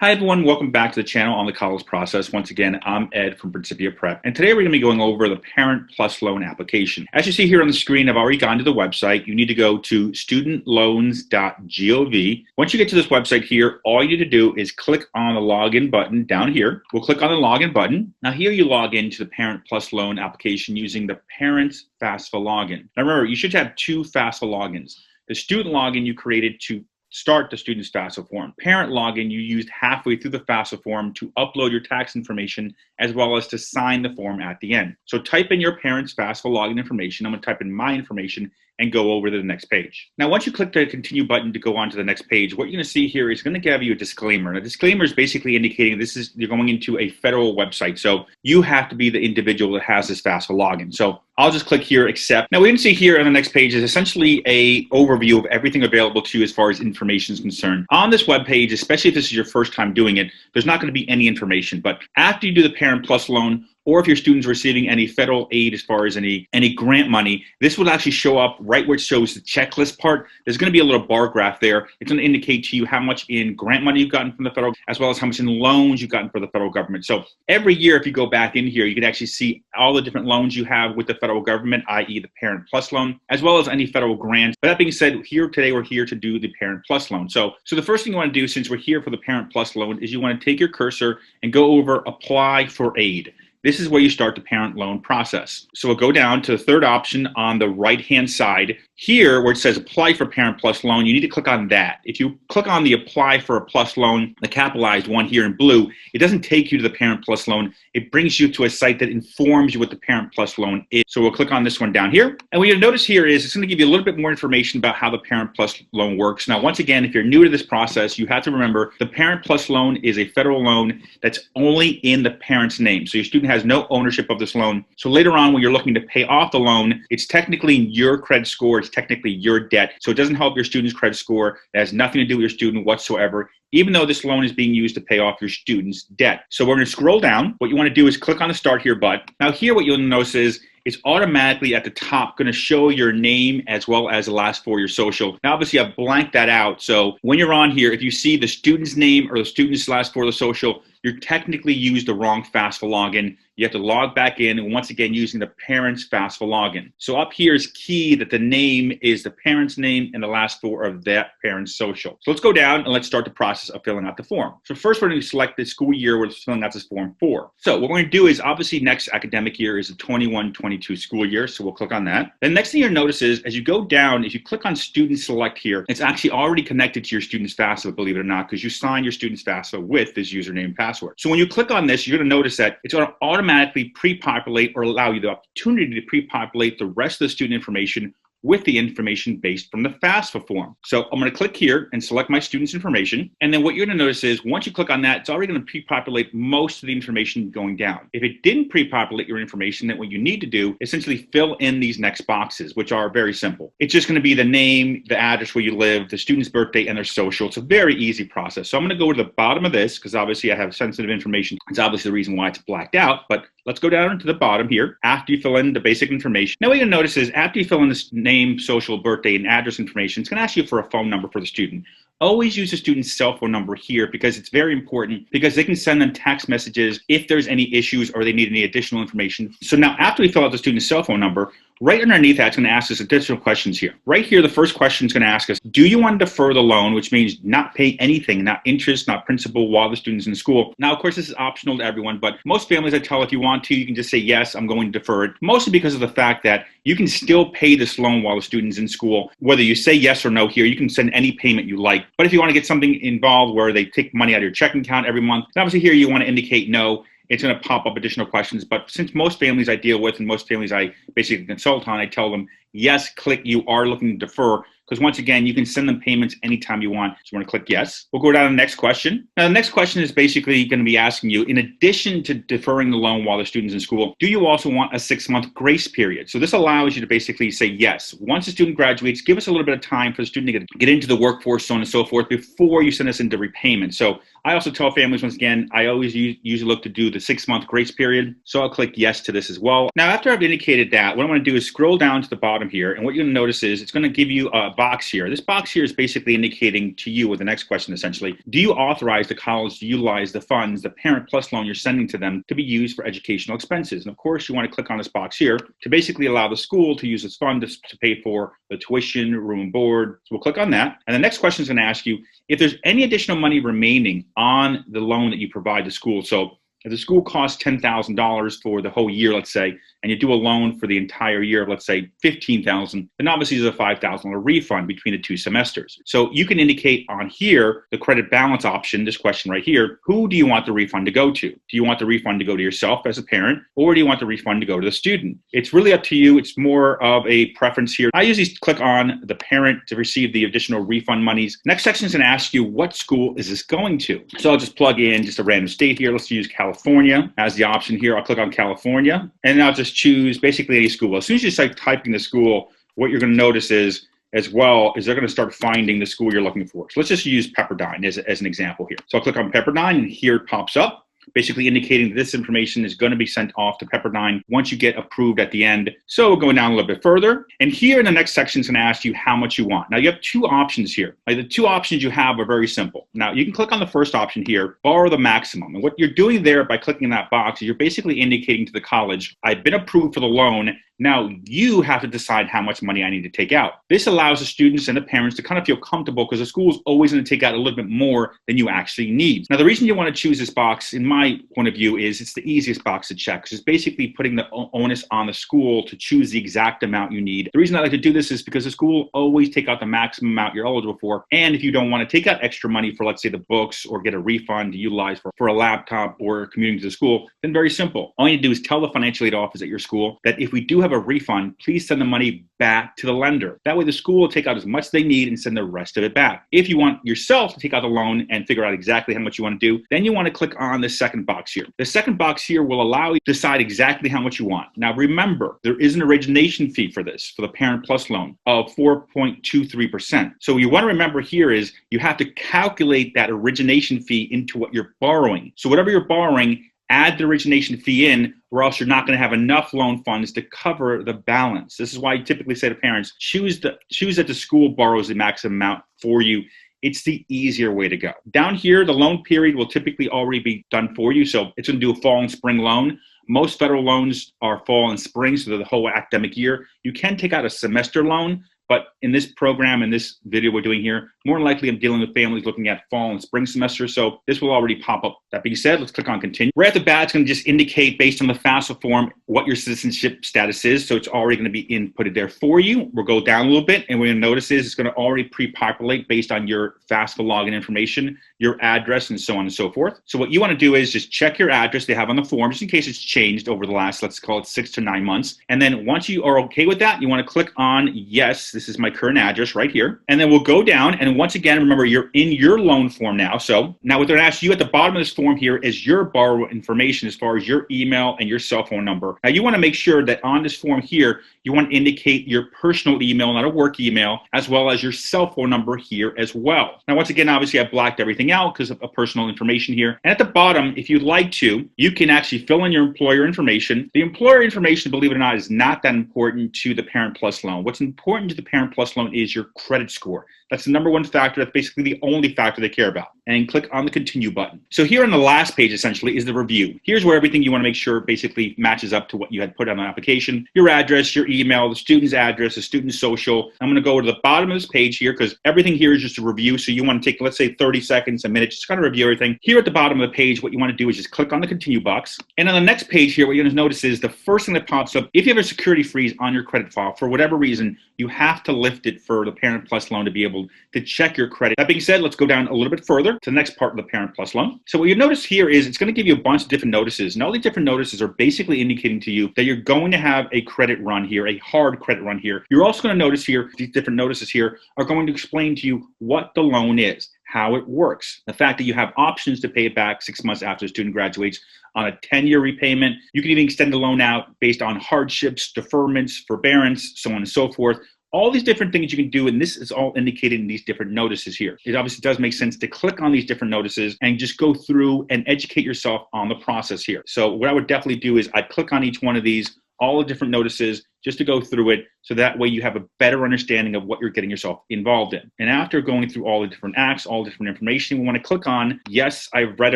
Hi everyone, welcome back to the channel on the college process. Once again, I'm Ed from Principia Prep, and today we're going to be going over the Parent Plus Loan application. As you see here on the screen, I've already gone to the website. You need to go to studentloans.gov. Once you get to this website here, all you need to do is click on the login button down here. We'll click on the login button. Now here you log into the Parent Plus Loan application using the Parents FAFSA login. Now remember, you should have two FAFSA logins. The student login you created to start the student's FAFSA form. Parent login you used halfway through the FAFSA form to upload your tax information as well as to sign the form at the end. So type in your parent's FAFSA login information. I'm going to type in my information and go over to the next page. Now, once you click the continue button to go on to the next page, what you're going to see here is going to give you a disclaimer. And a disclaimer is basically indicating you're going into a federal website. So you have to be the individual that has this FAFSA login. So I'll just click here, accept. Now, what you can see here on the next page is essentially a overview of everything available to you as far as information is concerned. On this web page, especially if this is your first time doing it, there's not going to be any information. But after you do the Parent Plus loan, or if your student's receiving any federal aid as far as any grant money, this will actually show up right where it shows the checklist part. There's going to be a little bar graph there. It's going to indicate to you how much in grant money you've gotten from the federal, as well as how much in loans you've gotten from the federal government. So every year, if you go back in here, you can actually see all the different loans you have with the federal government, i.e. the Parent Plus loan, as well as any federal grants. But that being said, today we're here to do the Parent Plus loan. So the first thing you want to do, since we're here for the Parent Plus loan, is you want to take your cursor and go over Apply for Aid. This is where you start the parent loan process. So we'll go down to the third option on the right-hand side. Here, where it says Apply for Parent Plus Loan, you need to click on that. If you click on the Apply for a Plus Loan, the capitalized one here in blue, it doesn't take you to the Parent Plus Loan. It brings you to a site that informs you what the Parent Plus Loan is. So we'll click on this one down here. And what you'll notice here is it's going to give you a little bit more information about how the Parent Plus Loan works. Now, once again, if you're new to this process, you have to remember the Parent Plus Loan is a federal loan that's only in the parent's name. So your student has no ownership of this loan. So later on, when you're looking to pay off the loan, it's technically your credit score. It's technically your debt. So it doesn't help your student's credit score. It has nothing to do with your student whatsoever, even though this loan is being used to pay off your student's debt. So we're going to scroll down. What you want to do is click on the Start Here button. Now here, what you'll notice is it's automatically at the top going to show your name as well as the last four of your social. Now, obviously, I've blanked that out. So when you're on here, if you see the student's name or the student's last four of the social, you're technically used the wrong FAFSA login. You have to log back in, and once again, using the parent's FAFSA login. So up here is key that the name is the parent's name and the last four of that parent's social. So let's go down and let's start the process of filling out the form. So first, we're going to select the school year we're filling out this form for. So what we're going to do is, obviously, next academic year is the 21-22 school year. So we'll click on that. The next thing you'll notice is, as you go down, if you click on Student Select here, it's actually already connected to your student's FAFSA, believe it or not, because you sign your student's FAFSA with this username and password. So when you click on this, you're going to notice that it's going to automatically pre-populate or allow you the opportunity to pre-populate the rest of the student information with the information based from the FAFSA form. So I'm going to click here and select my student's information. And then what you're going to notice is once you click on that, it's already going to pre-populate most of the information going down. If it didn't pre-populate your information, then what you need to do is essentially fill in these next boxes, which are very simple. It's just going to be the name, the address where you live, the student's birthday, and their social. It's a very easy process. So I'm going to go to the bottom of this because obviously I have sensitive information. It's obviously the reason why it's blacked out, but let's go down to the bottom here after you fill in the basic information. Now what you'll notice is after you fill in this name, social, birthday, and address information, it's going to ask you for a phone number for the student. Always use the student's cell phone number here because it's very important because they can send them text messages if there's any issues or they need any additional information. So now after we fill out the student's cell phone number, right underneath that, it's going to ask us additional questions here. Right here, the first question is going to ask us, do you want to defer the loan, which means not pay anything, not interest, not principal while the student's in school? Now, of course, this is optional to everyone, but most families I tell if you want to, you can just say, yes, I'm going to defer it, mostly because of the fact that you can still pay this loan while the student's in school. Whether you say yes or no here, you can send any payment you like. But if you want to get something involved where they take money out of your checking account every month, then obviously here you want to indicate no. It's going to pop up additional questions. But since most families I deal with and most families I basically consult on, I tell them, yes, click you are looking to defer. Because once again, you can send them payments anytime you want. So we're going to click yes. We'll go down to the next question. Now, the next question is basically going to be asking you, in addition to deferring the loan while the student's in school, do you also want a 6-month grace period? So this allows you to basically say yes. Once the student graduates, give us a little bit of time for the student to get into the workforce, so on and so forth, before you send us into repayment. So I also tell families, once again, I always usually look to do the 6-month grace period. So I'll click yes to this as well. Now, after I've indicated that, what I'm going to do is scroll down to the bottom here. And what you're going to notice is it's going to give you a box here. This box here is basically indicating to you with the next question, essentially, do you authorize the college to utilize the funds, the Parent Plus loan you're sending to them, to be used for educational expenses? And of course, you want to click on this box here to basically allow the school to use this fund to pay for the tuition, room and board. So we'll click on that. And the next question is going to ask you if there's any additional money remaining on the loan that you provide the school. So if the school costs $10,000 for the whole year, let's say, and you do a loan for the entire year of, let's say, $15,000, then obviously there's a $5,000 refund between the 2 semesters. So you can indicate on here, the credit balance option, this question right here, who do you want the refund to go to? Do you want the refund to go to yourself as a parent, or do you want the refund to go to the student? It's really up to you. It's more of a preference here. I usually click on the parent to receive the additional refund monies. Next section is going to ask you, what school is this going to? So I'll just plug in just a random state here. Let's use California as the option here. I'll click on California, and I'll just choose basically any school. As soon as you start typing the school, what you're going to notice is, as well, is they're going to start finding the school you're looking for. So let's just use Pepperdine as an example here. So I'll click on Pepperdine, and here it pops up, basically indicating that this information is going to be sent off to Pepperdine once you get approved at the end. So going down a little bit further, and here in the next section is going to ask you how much you want. Now you have 2 options here. Like, the 2 options you have are very simple. Now you can click on the first option here, borrow the maximum. And what you're doing there by clicking that box is you're basically indicating to the college, I've been approved for the loan. Now you have to decide how much money I need to take out. This allows the students and the parents to kind of feel comfortable, because the school is always going to take out a little bit more than you actually need. Now, the reason you want to choose this box, in my point of view, is it's the easiest box to check, because it's basically putting the onus on the school to choose the exact amount you need. The reason I like to do this is because the school will always take out the maximum amount you're eligible for. And if you don't want to take out extra money for, let's say, the books, or get a refund to utilize for a laptop or commuting to the school, then very simple. All you do is tell the financial aid office at your school that if we do have a refund, please send the money back to the lender. That way the school will take out as much as they need and send the rest of it back. If you want yourself to take out the loan and figure out exactly how much you want to do, then you want to click on the second box here. The second box here will allow you to decide exactly how much you want. Now remember, there is an origination fee for this, for the Parent Plus loan, of 4.23%. So what you want to remember here is you have to calculate that origination fee into what you're borrowing. So whatever you're borrowing, add the origination fee in, or else you're not going to have enough loan funds to cover the balance. This is why I typically say to parents, choose that the school borrows the maximum amount for you. It's the easier way to go. Down here, the loan period will typically already be done for you. So it's going to do a fall and spring loan. Most federal loans are fall and spring, so they're the whole academic year. You can take out a semester loan, but in this program, in this video we're doing here, more than likely I'm dealing with families looking at fall and spring semester, so this will already pop up. That being said, let's click on continue. Right at the bat, it's going to just indicate based on the FAFSA form what your citizenship status is, so it's already going to be inputted there for you. We'll go down a little bit, and what you're going to notice is it's going to already pre-populate based on your FAFSA login information, your address, and so on and so forth. So what you want to do is just check your address they have on the form, just in case it's changed over the last, let's call it 6 to 9 months. And then once you are okay with that, you want to click on yes, this is my current address right here. And then we'll go down, and once again, remember, you're in your loan form now. So now what they're going to ask you at the bottom of this form here is your borrower information as far as your email and your cell phone number. Now you want to make sure that on this form here, you want to indicate your personal email, not a work email, as well as your cell phone number here as well. Now, once again, obviously I blacked everything out because of personal information here. And at the bottom, if you'd like to, you can actually fill in your employer information. The employer information, believe it or not, is not that important to the Parent Plus loan. What's important to the Parent Plus loan is your credit score. That's the number one factor. That's basically the only factor they care about. And click on the continue button. So here on the last page, essentially, is the review. Here's where everything you want to make sure basically matches up to what you had put on the application. Your address, your email, the student's address, the student's social. I'm going to go to the bottom of this page here because everything here is just a review. So you want to take, let's say, 30 seconds, a minute, just kind of review everything. Here at the bottom of the page, what you want to do is just click on the continue box. And on the next page here, what you're going to notice is the first thing that pops up, if you have a security freeze on your credit file, for whatever reason, you have to lift it for the Parent Plus loan to be able to check your credit. That being said, let's go down a little bit further to the next part of the Parent Plus loan. So what you notice here is it's going to give you a bunch of different notices. And all these different notices are basically indicating to you that you're going to have a credit run here, a hard credit run here. You're also going to notice here, these different notices here are going to explain to you what the loan is, how it works, the fact that you have options to pay it back 6 months after the student graduates on a 10-year repayment. You can even extend the loan out based on hardships, deferments, forbearance, so on and so forth. all these different things you can do, and this is all indicated in these different notices here. It obviously does make sense to click on these different notices and just go through and educate yourself on the process here. So what I would definitely do is I'd click on each one of these, all the different notices, just to go through it, so that way you have a better understanding of what you're getting yourself involved in. And after going through all the different acts, all the different information, we want to click on, yes, I've read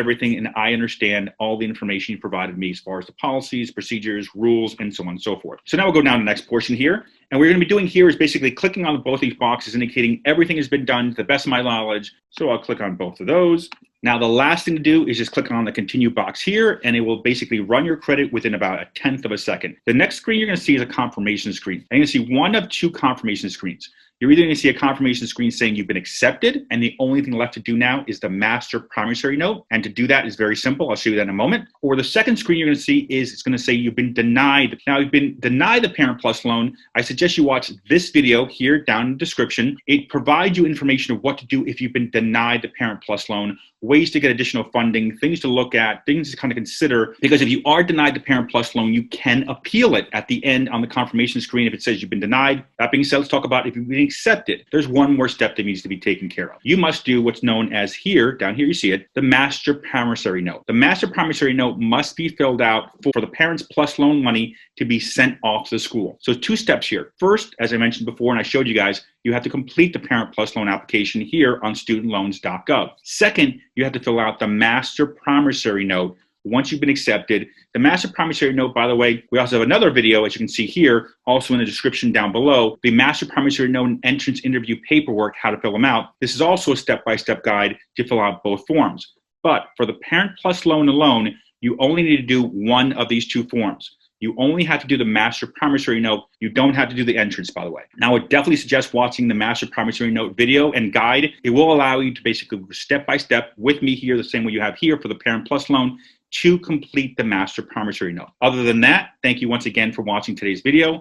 everything and I understand all the information you provided me as far as the policies, procedures, rules, and so on and so forth. So now we'll go down to the next portion here. And what we're going to be doing here is basically clicking on both these boxes, indicating everything has been done to the best of my knowledge. So I'll click on both of those. Now, the last thing to do is just click on the continue box here, and it will basically run your credit within about 1/10 of a second. The next screen you're going to see is a confirmation screen. And you're going to see one of two confirmation screens. You're either going to see a confirmation screen saying you've been accepted, and the only thing left to do now is the master promissory note. And to do that is very simple. I'll show you that in a moment. Or the second screen you're going to see is it's going to say you've been denied. Now, you've been denied the Parent Plus loan. I suggest you watch this video here down in the description. It provides you information of what to do if you've been denied the Parent Plus loan, ways to get additional funding, things to look at, things to kind of consider. Because if you are denied the Parent Plus loan, you can appeal it at the end on the confirmation screen if it says you've been denied. That being said, let's talk about if you've been accepted. There's one more step that needs to be taken care of. You must do what's known as here, down here you see it, the master promissory note. The master promissory note must be filled out for the Parents Plus loan money to be sent off to the school. So 2 steps here. First, as I mentioned before, and I showed you guys, you have to complete the Parent Plus loan application here on studentloans.gov. Second, you have to fill out the master promissory note once you've been accepted. The master promissory note, by the way, we also have another video, as you can see here, also in the description down below, the master promissory note and entrance interview paperwork, how to fill them out. This is also a step-by-step guide to fill out both forms. But for the Parent Plus loan alone, you only need to do one of these 2 forms. You only have to do the master promissory note. You don't have to do the entrance, by the way. Now, I would definitely suggest watching the master promissory note video and guide. It will allow you to basically go step-by-step with me here, the same way you have here for the Parent Plus loan, to complete the master promissory note. Other than that, thank you once again for watching today's video.